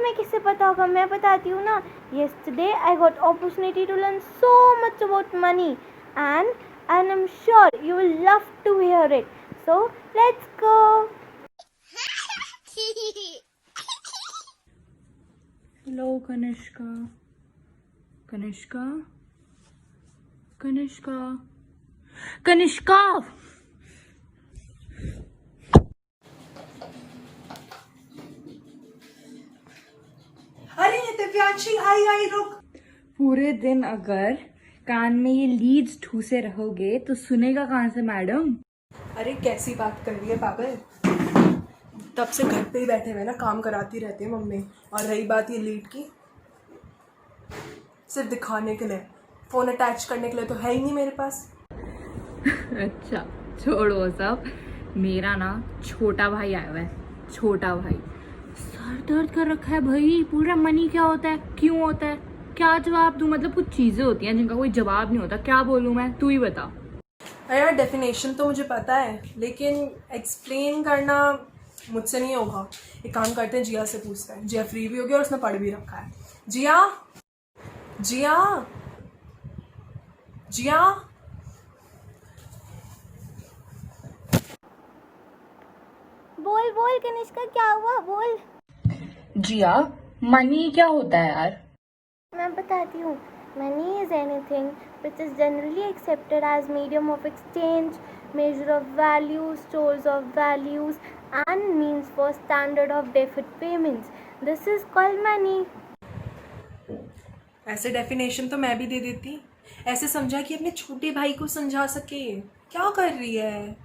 तुम्हें किससे पता होगा, मैं बताती हूँ ना. Yesterday I got opportunity to learn so much about money, and I'm sure you will love to hear it. So let's go. Hello, Kanishka. Kanishka? Kanishka? Kanishka! अरे दिव्यांशी, आई आई रुक. पूरे दिन अगर कान में ये लीड्स ठूसे रहोगे तो सुनेगा कहाँ से मैडम? अरे कैसी बात कर रही है पागल. तब से घर पे ही बैठे हुए ना काम कराती रहती है मम्मी. और रही बात ये लीड की, सिर्फ दिखाने के लिए, फोन अटैच करने के लिए तो है ही नहीं मेरे पास. अच्छा छोड़ो सब. मेरा ना छोटा भाई आया हुआ है. छोटा भाई सर दर्द कर रखा है भाई. पूरा मनी क्या होता है, क्यों होता है, क्या जवाब दूं. मतलब कुछ चीजें होती हैं जिनका कोई जवाब नहीं होता. क्या बोलूं मैं, तू ही बता. अरे यार डेफिनेशन तो मुझे पता है, लेकिन एक्सप्लेन करना मुझसे नहीं होगा. एक काम करते हैं, जिया से पूछते हैं. जिया फ्री भी होगी और उसने पढ़ भी रखा है. जिया, जिया, जिया. बोल बोल कनिष्का, क्या हुआ, बोल. जिया, मनी क्या होता है यार? मैं बताती हूँ. Money is anything which is generally accepted as medium of exchange, measure of value, stores of values, and means for standard of deferred payments. This is called money. ऐसे डेफिनेशन तो मैं भी दे देती. ऐसे समझा कि अपने छोटे भाई को समझा सके. क्या कर रही है?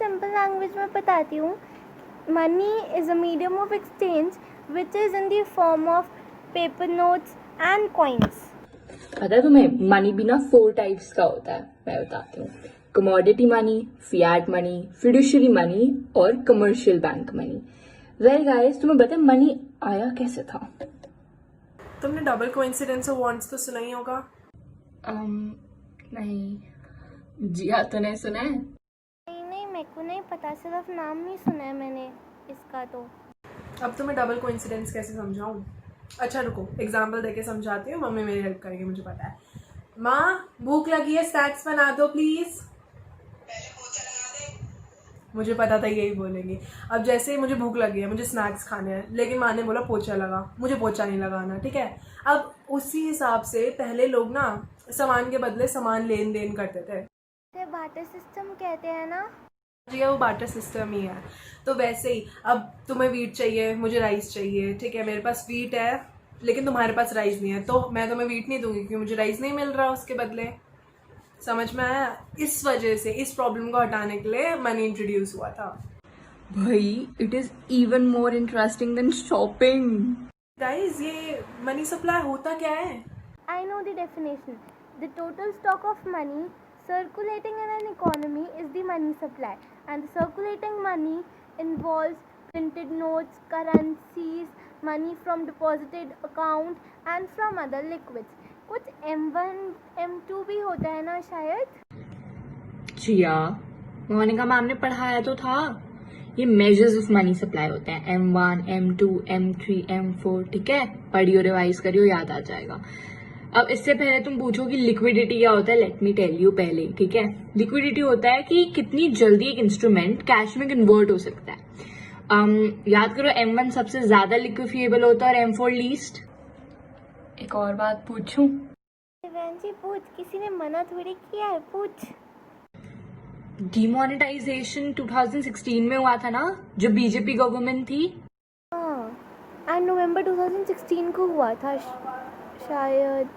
Simple language में बताती हूँ. Money is a medium of exchange which is in the form of paper notes and coins. पता है तुम्हें, मनी भी ना 4 टाइप्स का होता है. मैं बताती हूँ. Commodity money, fiat money, fiduciary money और commercial bank money. Well guys, तुम्हें पता है मनी आया कैसे था? तुमने डबल कोइंसिडेंस ऑफ वांट्स तो सुना ही होगा. नहीं. जिया तूने सुना है? नहीं, मेरे को नहीं पता, सिर्फ नाम ही सुना है मैंने इसका. तो अब तुम्हें डबल कोइंसिडेंस कैसे समझाऊं? अच्छा रुको, एग्जाम्पल देके समझाती हूँ. मम्मी मेरी हेल्प करेगी, मुझे पता है. माँ भूख लगी है, स्नैक्स बना दो प्लीज. मुझे पता था यही बोलेंगी. अब जैसे मुझे भूख लगी है, मुझे स्नैक्स खाने हैं, लेकिन माँ ने बोला पोछा लगा. मुझे पोछा नहीं लगाना, ठीक है. अब उसी हिसाब से पहले लोग ना सामान के बदले सामान लेन देन करते थे. बार्टर सिस्टम कहते हैं ना. जी वो बार्टर सिस्टम ही है. तो वैसे ही अब तुम्हें वीट चाहिए, मुझे राइस चाहिए, ठीक है. मेरे पास वीट है लेकिन तुम्हारे पास राइस नहीं है, तो मैं तुम्हें वीट नहीं दूंगी क्योंकि मुझे राइस नहीं मिल रहा उसके बदले. समझ में आया? इस वजह से इस प्रॉब्लम को हटाने के लिए मनी इंट्रोड्यूस हुआ था. भाई it is even more interesting than shopping. Guys ये मनी सप्लाई होता क्या है? I know the definition. The total stock of money circulating in an economy is the money supply, and the circulating money involves printed notes, currencies, money from deposited account, and from other liquids. कुछ M1, M2 भी होता है ना शायद. जिया, Monika ma'am ने पढ़ाया तो था. ये मेजर्स ऑफ मनी सप्लाई होते हैं. M1, M2, M3, M4. ठीक है, पढ़ियो, रिवाइज करियो, याद आ जाएगा. अब इससे पहले तुम पूछो कि लिक्विडिटी क्या होता है. लेट मी टेल यू पहले, ठीक है. लिक्विडिटी होता है कि कितनी जल्दी एक इंस्ट्रूमेंट कैश में कन्वर्ट हो सकता है. याद करो, M1 सबसे ज्यादा लिक्विफिएबल होता है और M4 लीस्ट. एक और बात पूछूं? जी पूछ, किसी ने मना थोड़ी किया है, पूछ. डिमोनेटाइजेशन 2016 में हुआ था ना, जब बीजेपी गवर्नमेंट थी. हाँ, एंड नवंबर 2016 को हुआ था शायद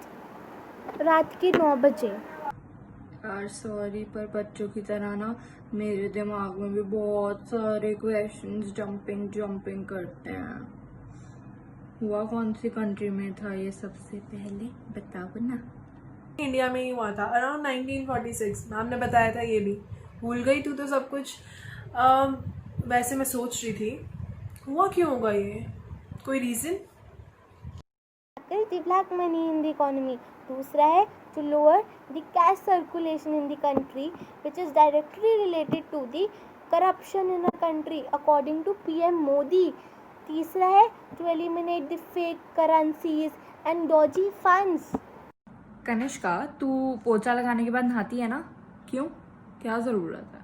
रात के 9 बजे. यार सॉरी, पर बच्चों की तरह ना मेरे दिमाग में भी बहुत सारे क्वेश्चंस जंपिंग करते हैं. हुआ कौन सी कंट्री में था ये सबसे पहले, बताओ ना. इंडिया में ही हुआ था अराउंड 1946. मैम ने बताया था ये भी. भूल गई तू तो सब कुछ. वैसे मैं सोच रही थी हुआ क्यों होगा ये, कोई reason? the black money in the economy. दूसरा है to lower the cash circulation in the country, which is directly related to the corruption in a country according to PM Modi. तीसरा है to eliminate the fake currencies and dodgy funds. Kanishka, तू पोछा लगाने के बाद नहाती है ना? क्यों? क्या ज़रूरत है?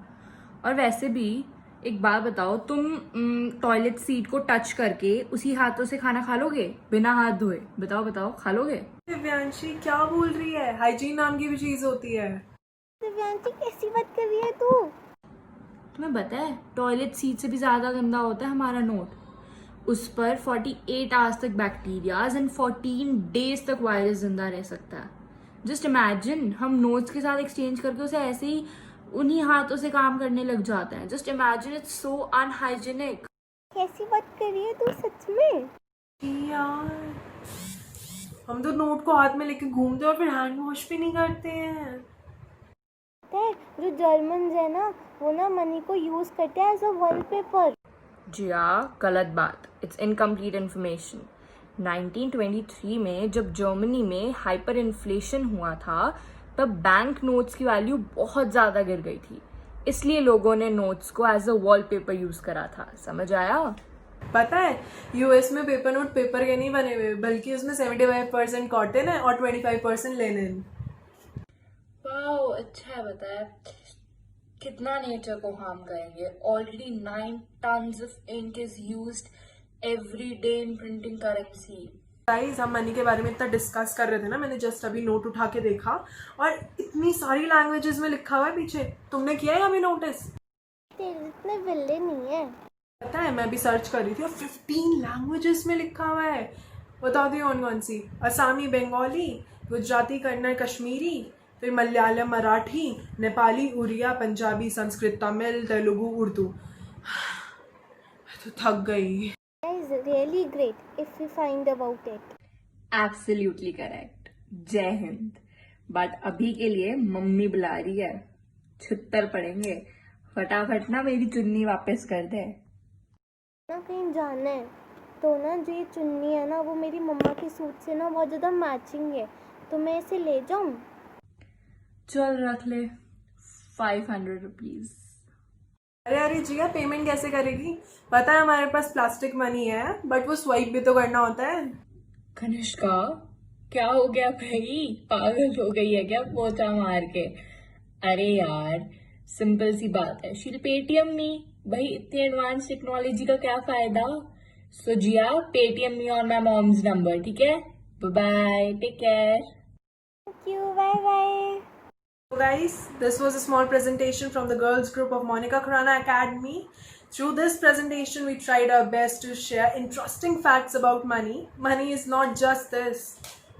और वैसे भी एक बात बताओ, तुम टॉयलेट सीट को टच करके उसी हाथों से खाना खा लोगे बिना हाथ धोए? बताओ बताओ, खा लोगे? दिव्यांशी क्या बोल रही है? हाइजीन नाम की भी चीज होती है। दिव्यांशी कैसी बात कर रही है तू? तुम्हें पता है टॉयलेट सीट से भी ज़्यादा गंदा होता है हमारा नोट। उस पर 48 आवर्स तक बैक्टीरियाज एंड 14 डेज तक वायरस जिंदा रह सकता है। जस्ट इमेजिन, हम नोट्स के साथ एक्सचेंज करके उसे ऐसे ही उन्हीं हाथों से काम करने लग जाते हैं। Just imagine, it's so unhygienic. कैसी बात कर रही है तू सच में? यार हम तो नोट को हाथ में लेके घूमते और फिर हैंड वॉश भी नहीं करते हैं। पता है जो जर्मन है ना, वो ना मनी को यूज करते हैं एज अ वॉलपेपर। जी हाँ, गलत बात। It's incomplete information. 1923 में जब जर्मनी में हाइपर इन्फ्लेशन हुआ था, तब बैंक नोट्स की वैल्यू बहुत ज़्यादा गिर गई थी। इसलिए लोगों ने नोट्स को एज अ वॉलपेपर यूज़ करा था। समझ आया? पता है यूएस में पेपर नोट पेपर के नहीं बने हुए, बल्कि उसमें 75% कॉटन है और 25% लेनिन। वाओ, अच्छा है। बताया कितना नेचर को हार्म करेंगे। Already 9 tons of ink is used every day in printing currency. Guys, हम मनी के बारे में इतना डिस्कस कर रहे थे ना, मैंने जस्ट अभी नोट उठा के देखा और इतनी सारी लैंग्वेजेस में लिखा हुआ है पीछे। तुमने किया है अभी नोटिस? तेरे इतने विले नहीं है। पता है, मैं अभी सर्च कर रही थी और 15 लैंग्वेजेस में लिखा हुआ है। बताओ दी कौन कौन सी? असमी, बंगाली, गुजराती, कन्नड़, कश्मीरी, फिर मलयालम, मराठी, नेपाली, उड़िया, पंजाबी, संस्कृत, तमिल, तेलुगु, उर्दू। तो थक गई। That is really great if we find about it. Absolutely correct. जय हिंद। बट अभी के लिए मम्मी बुला रही है, छुत्तर पड़ेंगे। फटाफट ना मेरी चुन्नी वापस कर दे। ना कहीं जाना है तो ना, जो ये चुन्नी है ना, वो मेरी मम्मा के सूट से ना बहुत ज़्यादा मैचिंग है, तो मैं इसे ले जाऊँ? चल रख ले, 500 रुपीज। अरे अरे जिया, पेमेंट कैसे करेगी? पता है हमारे पास प्लास्टिक मनी है, बट वो स्वाइप भी तो करना होता है। कनिष्का, क्या हो गया भाई? पागल हो गई है क्या पोछा मार के? अरे यार, सिंपल सी बात है, शील पेटीएम मी। भाई इतनी एडवांस टेक्नोलॉजी का क्या फायदा? So Jiya, Paytm me on my mom's number, ठीक है? Bye, take care. Thank you, bye bye. So guys, this was a small presentation from the girls group of Monica Khurana Academy. Through this presentation, we tried our best to share interesting facts about money. Money is not just this,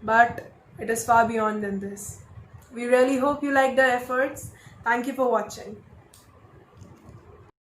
but it is far beyond than this. We really hope you liked our efforts. Thank you for watching.